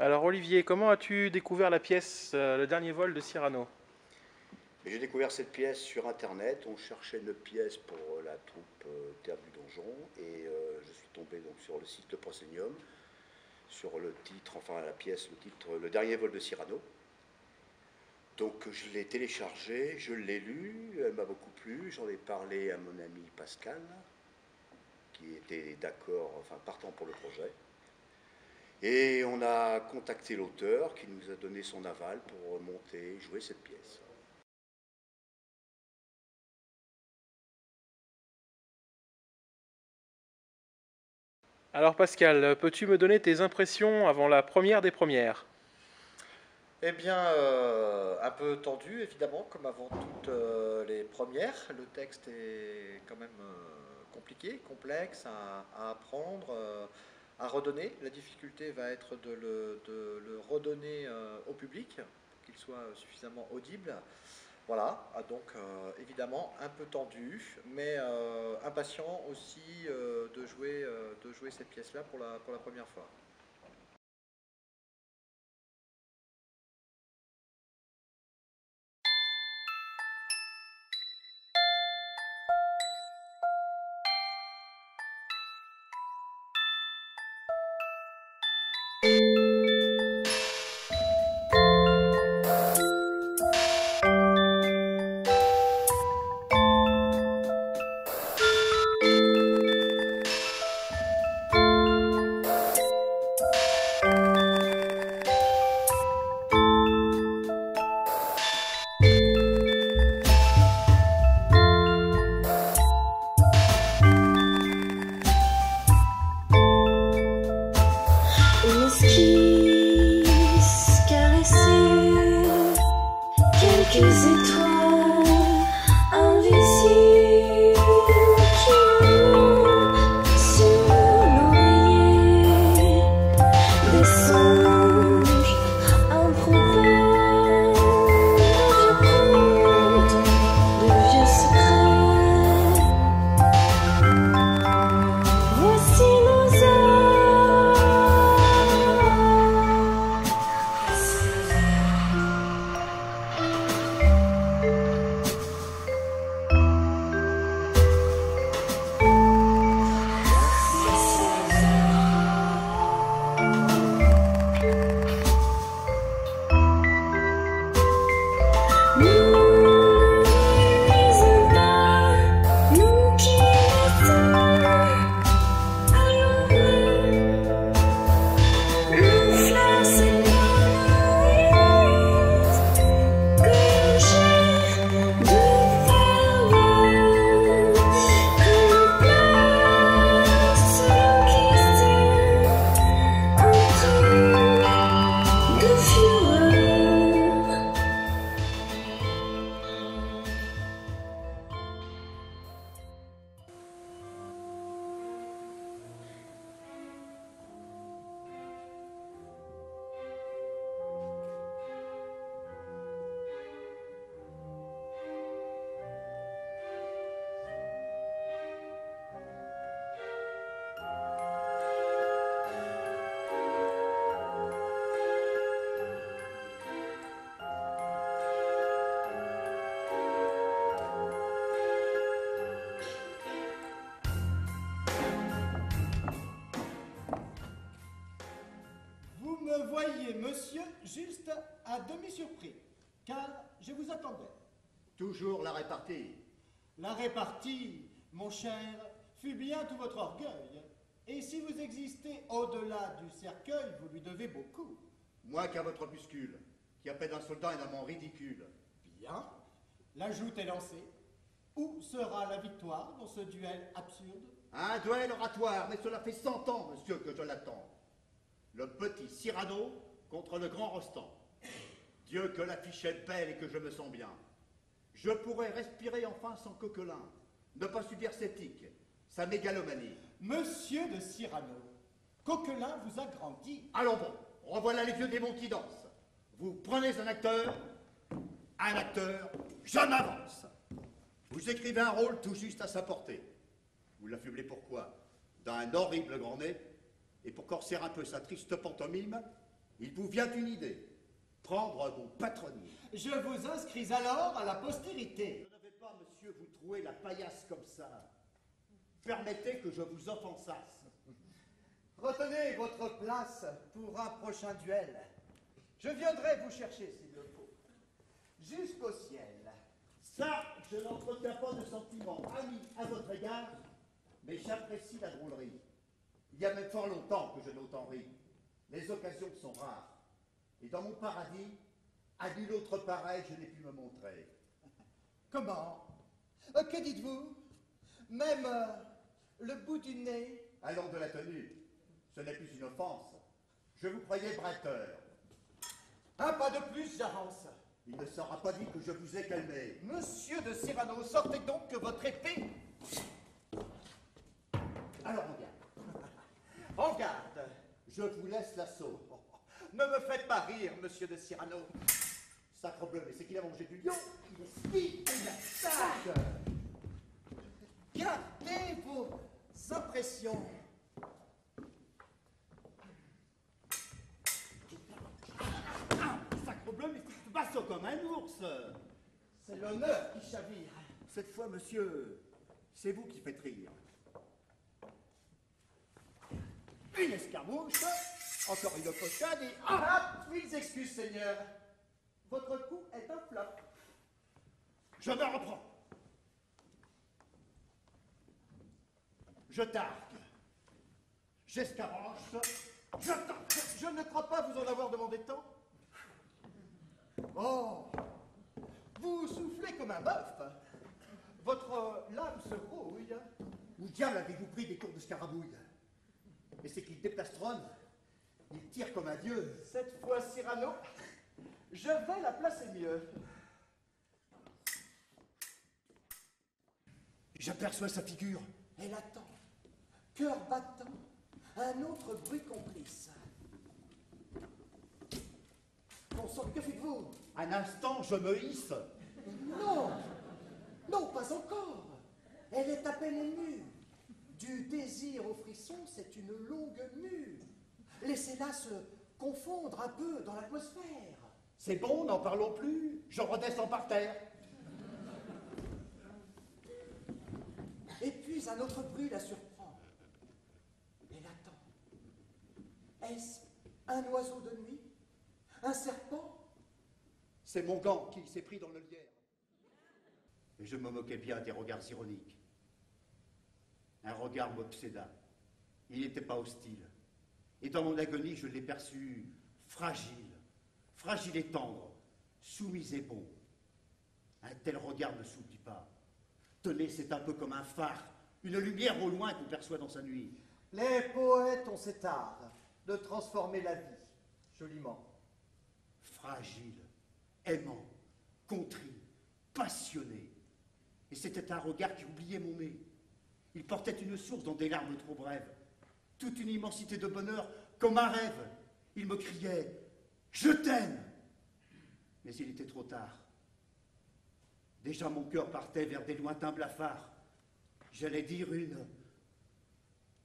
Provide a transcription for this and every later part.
Alors Olivier, comment as-tu découvert la pièce Le dernier vol de Cyrano? Et j'ai découvert cette pièce sur internet. On cherchait une pièce pour la troupe Théâtre du Donjon et je suis tombé donc sur le site de Proscenium, sur le titre, enfin la pièce, le titre Le dernier vol de Cyrano. Donc je l'ai téléchargé, je l'ai lu, elle m'a beaucoup plu. J'en ai parlé à mon ami Pascal, qui était d'accord, enfin partant pour le projet. Et on a contacté l'auteur qui nous a donné son aval pour monter et jouer cette pièce. Alors Pascal, peux-tu me donner tes impressions avant la première des premières? Eh bien, un peu tendu, évidemment, comme avant toutes les premières. Le texte est quand même compliqué, complexe à apprendre, à redonner. La difficulté va être de le redonner au public, pour qu'il soit suffisamment audible. Voilà, donc évidemment un peu tendu, mais impatient aussi de jouer cette pièce-là pour la première fois. Une esquisse caressée, quelques étoiles invisibles qui volent sur l'oreiller, des songes improbables, de vieux secrets. Voici nos nous qui mettons à l'envers, nos fleurs s'épanouissent comme chair de ferveur, comme place Christine, un truc de fureur. Vous me voyez, monsieur, juste à demi surpris, car je vous attendais. Toujours la répartie. La répartie, mon cher, fut bien tout votre orgueil. Et si vous existez au-delà du cercueil, vous lui devez beaucoup. Moi qu'à votre opuscule, qui a fait d'un soldat un amant ridicule. Bien, la joute est lancée. Où sera la victoire dans ce duel absurde? Un duel oratoire, mais cela fait 100 ans, monsieur, que je l'attends. Le petit Cyrano contre le grand Rostand. Dieu que l'affiche est belle et que je me sens bien. Je pourrais respirer enfin sans coquelin, ne pas subir ses tics, sa mégalomanie. Monsieur de Cyrano, Coquelin vous a grandi. Allons bon, revoilà les vieux démons qui dansent. Vous prenez un acteur, je m'avance. Vous écrivez un rôle tout juste à sa portée. Vous l'affublez pourquoi? D'un horrible grand nez, et pour corser un peu sa triste pantomime, il vous vient une idée. Prendre mon patronyme. Je vous inscris alors à la postérité. Je ne vais pas, monsieur, vous trouer la paillasse comme ça. Permettez que je vous offensasse. Retenez votre place pour un prochain duel. Je viendrai vous chercher s'il le faut. Jusqu'au ciel. Ça, je n'entretiens pas de sentiments amis à votre égard, mais j'apprécie la drôlerie. Il y a même fort longtemps que je n'ai autant ri. Les occasions sont rares. Et dans mon paradis, à nul autre pareil, je n'ai pu me montrer. Comment? Que dites-vous? Même le bout du nez? Allons de la tenue. Ce n'est plus une offense. Je vous croyais bretteur. Un pas de plus, j'avance. Il ne sera pas dit que je vous ai calmé. Monsieur de Cyrano, sortez donc que votre épée. Alors en garde. En garde. Je vous laisse l'assaut. Ne me faites pas rire, monsieur de Cyrano. Sacrebleu, mais c'est qu'il a mangé du lion. Il esquive, il attaque. Gardez vos impressions. Sacrebleu, mais tu te passes comme un ours. C'est l'honneur qui chavire. Cette fois, monsieur, c'est vous qui faites rire. Une escarmouche, encore une pochade et... Ah, mille excuses, Seigneur. Votre coup est un flop. Je me reprends. Je targue. J'escaroche. Je tente. Je ne crois pas vous en avoir demandé tant. Oh, vous soufflez comme un bœuf. Votre lame se rouille. Où diable avez-vous pris des cours de scarabouille? Et c'est qu'il déplastronne. Il tire comme un dieu. Cette fois, Cyrano, je vais la placer mieux. J'aperçois sa figure. Elle attend, cœur battant, un autre bruit complice. Bon sang, que faites-vous? Un instant, je me hisse. Non, non, pas encore. Elle est à peine émue. Du désir au frisson, c'est une longue mue. Laissez-la se confondre un peu dans l'atmosphère. C'est bon, n'en parlons plus. Je redescends par terre. Et puis un autre bruit la surprend. Elle attend. Est-ce un oiseau de nuit? Un serpent? C'est mon gant qui s'est pris dans le lierre. Et je me moquais bien des regards ironiques. Un regard m'obséda. Il n'était pas hostile. Et dans mon agonie, je l'ai perçu fragile, fragile et tendre, soumis et bon. Un tel regard ne s'oublie pas. Tenez, c'est un peu comme un phare, une lumière au loin qu'on perçoit dans sa nuit. Les poètes ont cet art de transformer la vie, joliment. Fragile, aimant, contrit, passionné. Et c'était un regard qui oubliait mon nez. Il portait une source dans des larmes trop brèves. Toute une immensité de bonheur, comme un rêve. Il me criait « Je t'aime !» Mais il était trop tard. Déjà mon cœur partait vers des lointains blafards. J'allais dire une...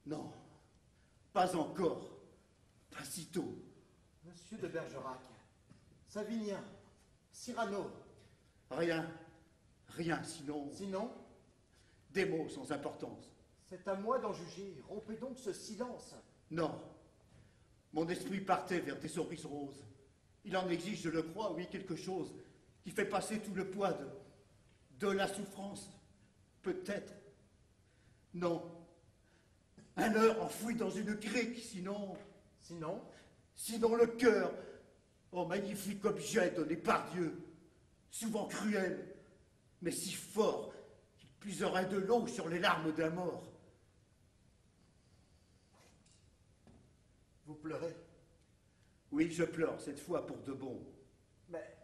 Non, pas encore, pas si tôt. Monsieur de Bergerac, Savinien, Cyrano. Rien, rien, sinon... Sinon, Des mots sans importance. c'est à moi d'en juger. Rompez donc ce silence. Non, mon esprit partait vers des cerises roses. Il en existe, je le crois, oui, quelque chose qui fait passer tout le poids de la souffrance. Peut-être. Non. Un leurre enfoui dans une crique, sinon... Sinon, Sinon le cœur, oh magnifique objet donné par Dieu, souvent cruel, mais si fort qu'il puiserait de l'eau sur les larmes d'un mort. vous pleurez. Oui, je pleure, cette fois pour de bon. Mais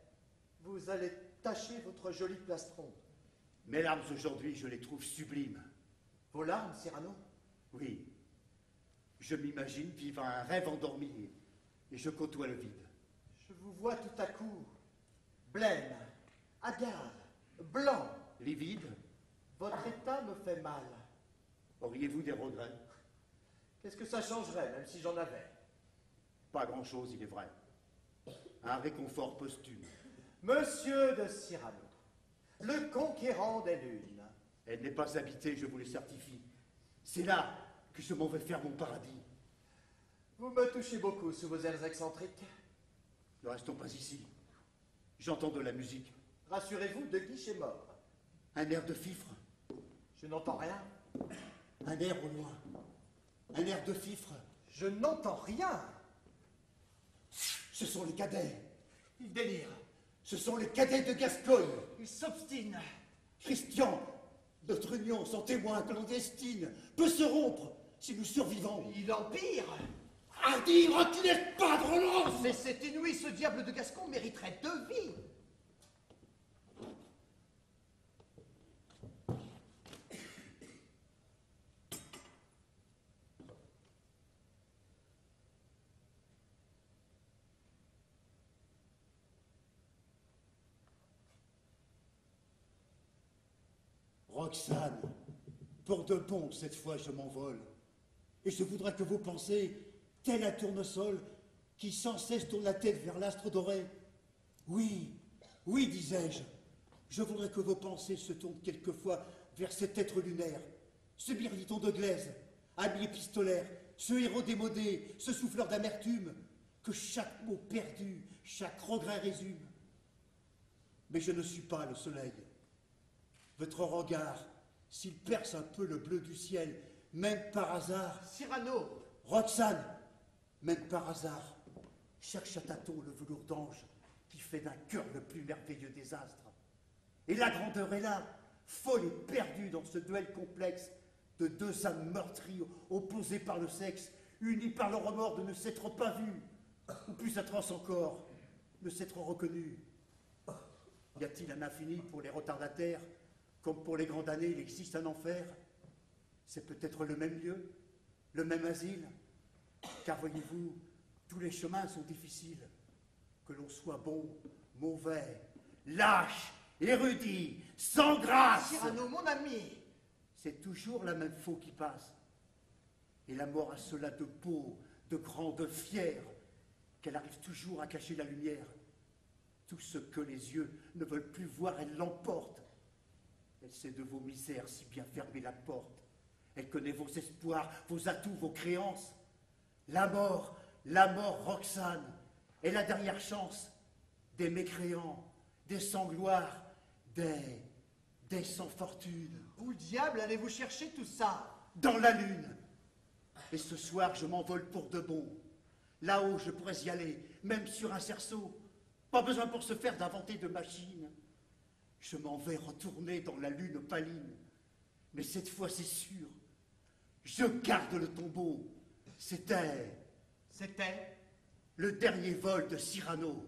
vous allez tacher votre joli plastron. Mes larmes aujourd'hui, je les trouve sublimes. Vos larmes, Cyrano? Oui, je m'imagine vivre un rêve endormi et je côtoie le vide. Je vous vois tout à coup, blême, hagard, blanc. Livide, Votre état me fait mal. auriez-vous des regrets? Qu'est-ce que ça changerait, même si j'en avais? Pas grand-chose, il est vrai. Un réconfort posthume. Monsieur de Cyrano, le conquérant des lunes. Elle n'est pas habitée, je vous le certifie. C'est là que je m'en vais faire mon paradis. Vous me touchez beaucoup sous vos airs excentriques. Ne restons pas ici. J'entends de la musique. Rassurez-vous, De Guiche est mort. Un air de fifre. Je n'entends rien. Un air au loin. Un air de fifre. Je n'entends rien. Ce sont les cadets. Il délire. Ce sont les cadets de Gascogne. Il s'obstine. Christian, notre union sans témoin clandestine peut se rompre si nous survivons. Il empire. Hardi, reculez pas de relance. Mais c'est inouï, ce diable de Gascon mériterait 2 vies. Roxane, pour de bon, cette fois je m'envole. Et je voudrais que vous pensiez, tel un tournesol qui sans cesse tourne la tête vers l'astre doré. Oui, oui, disais-je, je voudrais que vos pensées se tournent quelquefois vers cet être lunaire, ce mirliton de glaise, ami épistolaire, ce héros démodé, ce souffleur d'amertume, que chaque mot perdu, chaque regret résume. Mais je ne suis pas le soleil. Votre regard, s'il perce un peu le bleu du ciel, même par hasard, Cyrano. Roxane, même par hasard, cherche à tâtons le velours d'ange qui fait d'un cœur le plus merveilleux des astres. Et la grandeur est là, folle et perdue dans ce duel complexe de 2 âmes meurtries, opposées par le sexe, unies par le remords de ne s'être pas vues, ou plus atroce encore, de s'être reconnues. Y a-t-il un infini pour les retardataires? Comme pour les grands damnés, il existe un enfer. C'est peut-être le même lieu, le même asile. Car voyez-vous, tous les chemins sont difficiles. Que l'on soit bon, mauvais, lâche, érudit, sans grâce. Cyrano, mon ami. C'est toujours la même faux qui passe. Et la mort a cela de beau, de grand, de fier, qu'elle arrive toujours à cacher la lumière. Tout ce que les yeux ne veulent plus voir, elle l'emporte. Elle sait de vos misères si bien fermer la porte. Elle connaît vos espoirs, vos atouts, vos créances. La mort, Roxane, est la dernière chance des mécréants, des sans gloire, des sans fortune. Où diable allez-vous chercher tout ça? Dans la lune. Et ce soir, je m'envole pour de bon. Là-haut, je pourrais y aller, même sur un cerceau. Pas besoin pour se faire d'inventer de machines. Je m'en vais retourner dans la lune opaline. Mais cette fois, c'est sûr. Je garde le tombeau. C'était C'était le dernier vol de Cyrano.